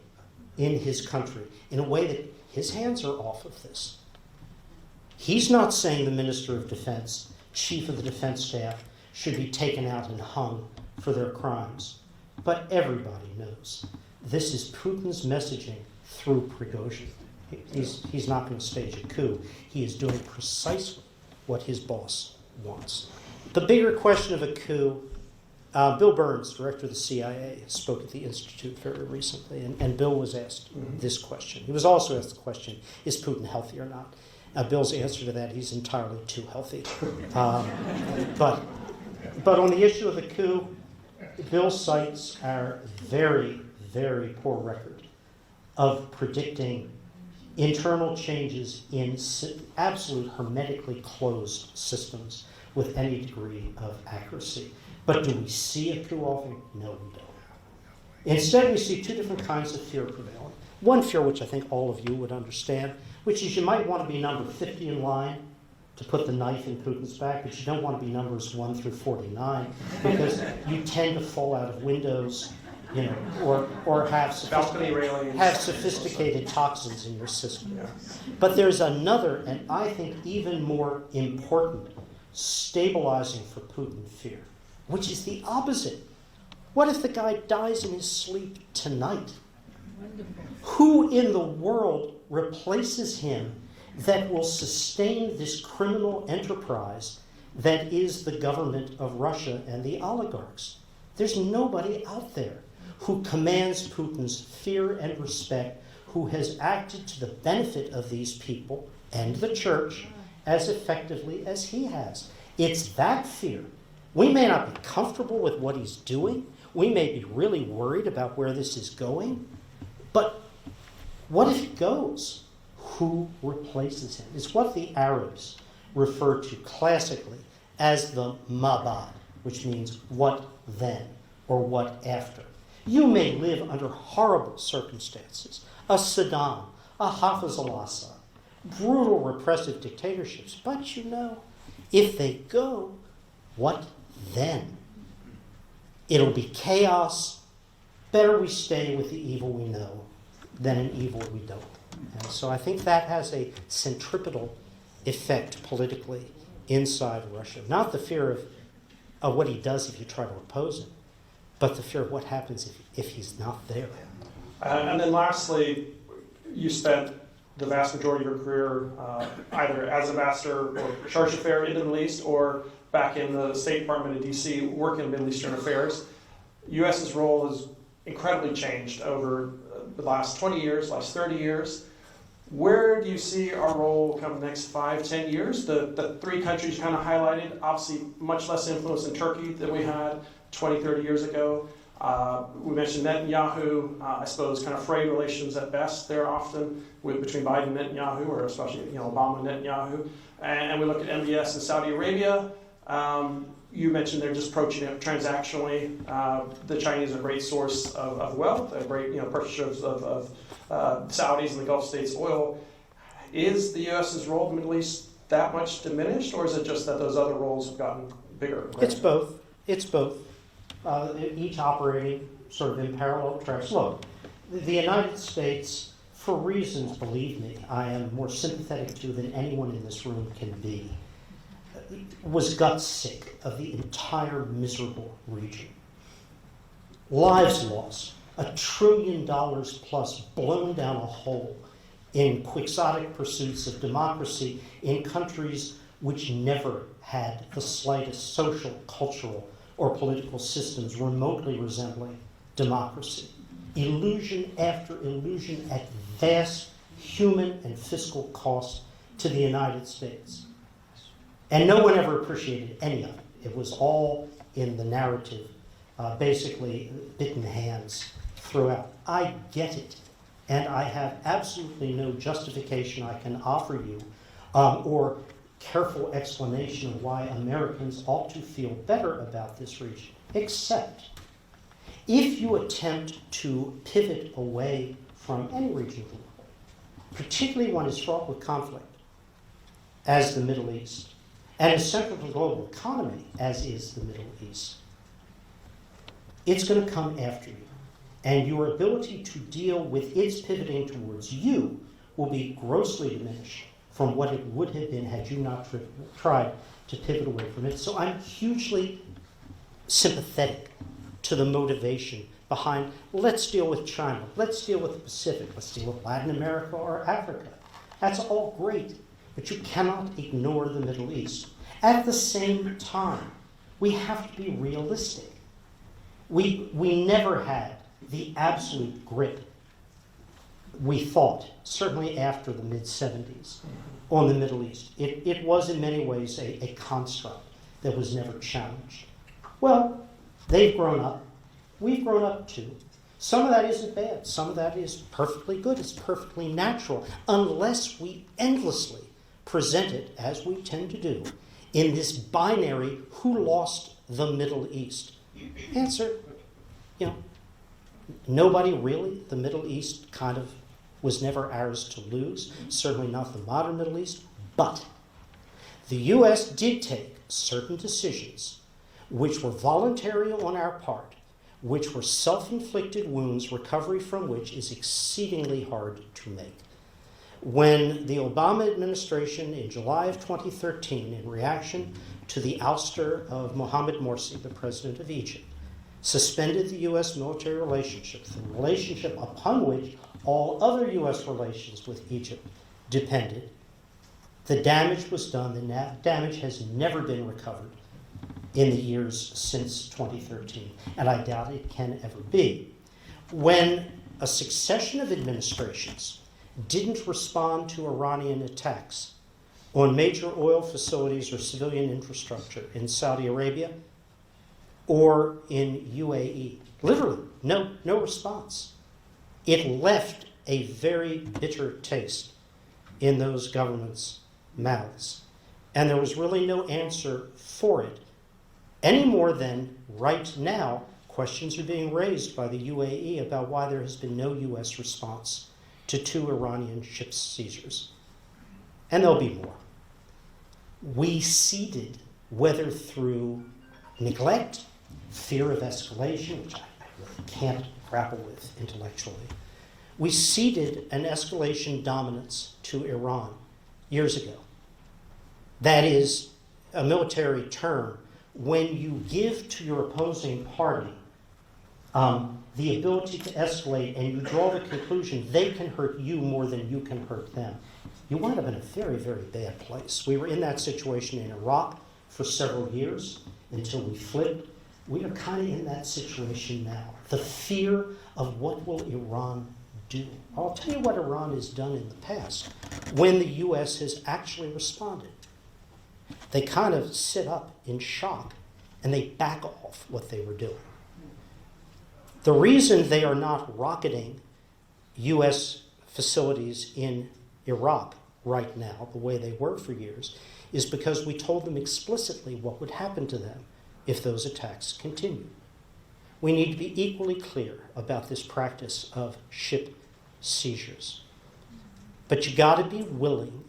in his country in a way that his hands are off of this. He's not saying the Minister of Defense, Chief of the Defense Staff, should be taken out and hung for their crimes. But everybody knows this is Putin's messaging through Prigozhin. He's not going to stage a coup. He is doing precisely what his boss wants. The bigger question of a coup, Bill Burns, director of the CIA, spoke at the Institute very recently, and Bill was asked this question. He was also asked the question, is Putin healthy or not? Bill's answer to that, he's entirely too healthy. But on the issue of the coup, Bill cites our very, very poor record of predicting internal changes in absolute hermetically closed systems with any degree of accuracy. But do we see a coup often? No, we don't. Instead, we see two different kinds of fear prevailing. One fear, which I think all of you would understand, which is you might want to be number 50 in line to put the knife in Putin's back, but you don't want to be numbers 1 through 49 because you tend to fall out of windows, or have sophisticated toxins in your system. Yeah. But there's another, and I think even more important, stabilizing for Putin fear, which is the opposite. What if the guy dies in his sleep tonight? Who in the world replaces him that will sustain this criminal enterprise that is the government of Russia and the oligarchs? There's nobody out there who commands Putin's fear and respect, who has acted to the benefit of these people and the church as effectively as he has. It's that fear. We may not be comfortable with what he's doing. We may be really worried about where this is going. But what if it goes? Who replaces him? It's what the Arabs refer to classically as the mabad, which means what then or what after. You may live under horrible circumstances, a Saddam, a Hafez al-Assad, brutal repressive dictatorships, but if they go, what then? It'll be chaos. Better we stay with the evil we know than an evil we don't. And so I think that has a centripetal effect politically inside Russia. Not the fear of what he does if you try to oppose him, but the fear of what happens if he's not there. And then lastly, you spent the vast majority of your career either as ambassador or charge d'affaires in the Middle East or back in the State Department of D.C. working in Middle Eastern affairs. U.S.'s role has incredibly changed over the last 20 years, last 30 years. Where do you see our role come the next 5, 10 years? The three countries kind of highlighted, obviously much less influence in Turkey than we had 20, 30 years ago. We mentioned Netanyahu, I suppose kind of frayed relations at best there often between Biden and Netanyahu, or especially Obama and Netanyahu. And we look at MBS in Saudi Arabia. You mentioned they're just approaching it transactionally. The Chinese are a great source of wealth, a great purchasers of Saudis and the Gulf states' oil. Is the U.S.'s role in the Middle East that much diminished, or is it just that those other roles have gotten bigger? It's both. It's both. Each operating sort of in parallel tracks. Look, the United States, for reasons, believe me, I am more sympathetic to than anyone in this room can be, was gut sick of the entire miserable region. Lives lost, $1 trillion plus blown down a hole in quixotic pursuits of democracy in countries which never had the slightest social, cultural, or political systems remotely resembling democracy. Illusion after illusion at vast human and fiscal cost to the United States. And no one ever appreciated any of it. It was all in the narrative, basically bitten hands throughout. I get it, and I have absolutely no justification I can offer you or careful explanation of why Americans ought to feel better about this region, except if you attempt to pivot away from any region of the world, particularly one is fraught with conflict, as the Middle East, and is central to the global economy, as is the Middle East, it's going to come after you. And your ability to deal with its pivoting towards you will be grossly diminished from what it would have been had you not tried to pivot away from it. So I'm hugely sympathetic to the motivation behind, let's deal with China, let's deal with the Pacific, let's deal with Latin America or Africa. That's all great, but you cannot ignore the Middle East. At the same time, we have to be realistic. We never had the absolute grip, we thought, certainly after the mid-70s, on the Middle East. It was in many ways a construct that was never challenged. Well, they've grown up. We've grown up too. Some of that isn't bad. Some of that is perfectly good. It's perfectly natural, unless we endlessly present it, as we tend to do, in this binary, who lost the Middle East? Answer, nobody really. The Middle East kind of was never ours to lose, certainly not the modern Middle East, but the U.S. did take certain decisions which were voluntary on our part, which were self-inflicted wounds, recovery from which is exceedingly hard to make. When the Obama administration in July of 2013, in reaction to the ouster of Mohamed Morsi, the president of Egypt, suspended the U.S. military relationship, the relationship upon which all other U.S. relations with Egypt depended, the damage was done. The damage has never been recovered in the years since 2013, and I doubt it can ever be. When a succession of administrations didn't respond to Iranian attacks on major oil facilities or civilian infrastructure in Saudi Arabia or in UAE, literally, no response. It left a very bitter taste in those governments' mouths, and there was really no answer for it. Any more than right now, questions are being raised by the UAE about why there has been no U.S. response to 2 Iranian ship seizures. And there'll be more. We ceded, whether through neglect, fear of escalation, which I really can't grapple with intellectually, we ceded an escalation dominance to Iran years ago. That is a military term. When you give to your opposing party the ability to escalate and you draw the conclusion they can hurt you more than you can hurt them, you wind up in a very, very bad place. We were in that situation in Iraq for several years until we flipped. We are kind of in that situation now. The fear of what will Iran do. I'll tell you what Iran has done in the past when the U.S. has actually responded. They kind of sit up in shock and they back off what they were doing. The reason they are not rocketing U.S. facilities in Iraq right now, the way they were for years, is because we told them explicitly what would happen to them if those attacks continued. We need to be equally clear about this practice of ship seizures. But you got to be willing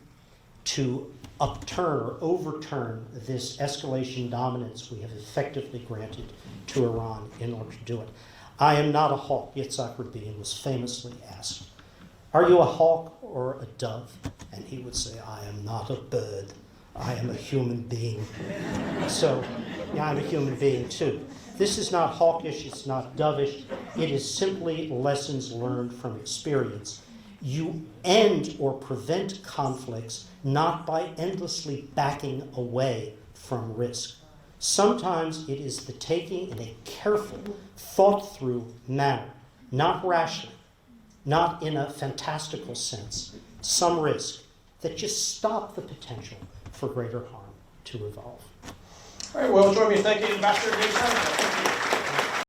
to upturn or overturn this escalation dominance we have effectively granted to Iran in order to do it. I am not a hawk. Yitzhak Rabin was famously asked, "Are you a hawk or a dove?" And he would say, "I am not a bird. I am a human being." So, yeah, I'm a human being too. This is not hawkish, it's not dovish. It is simply lessons learned from experience. You end or prevent conflicts not by endlessly backing away from risk. Sometimes it is the taking in a careful, thought-through manner, not rashly, not in a fantastical sense, some risk that just stop the potential for greater harm to evolve. All right, well, join me in thanking Ambassador David Satterfield. Thank you.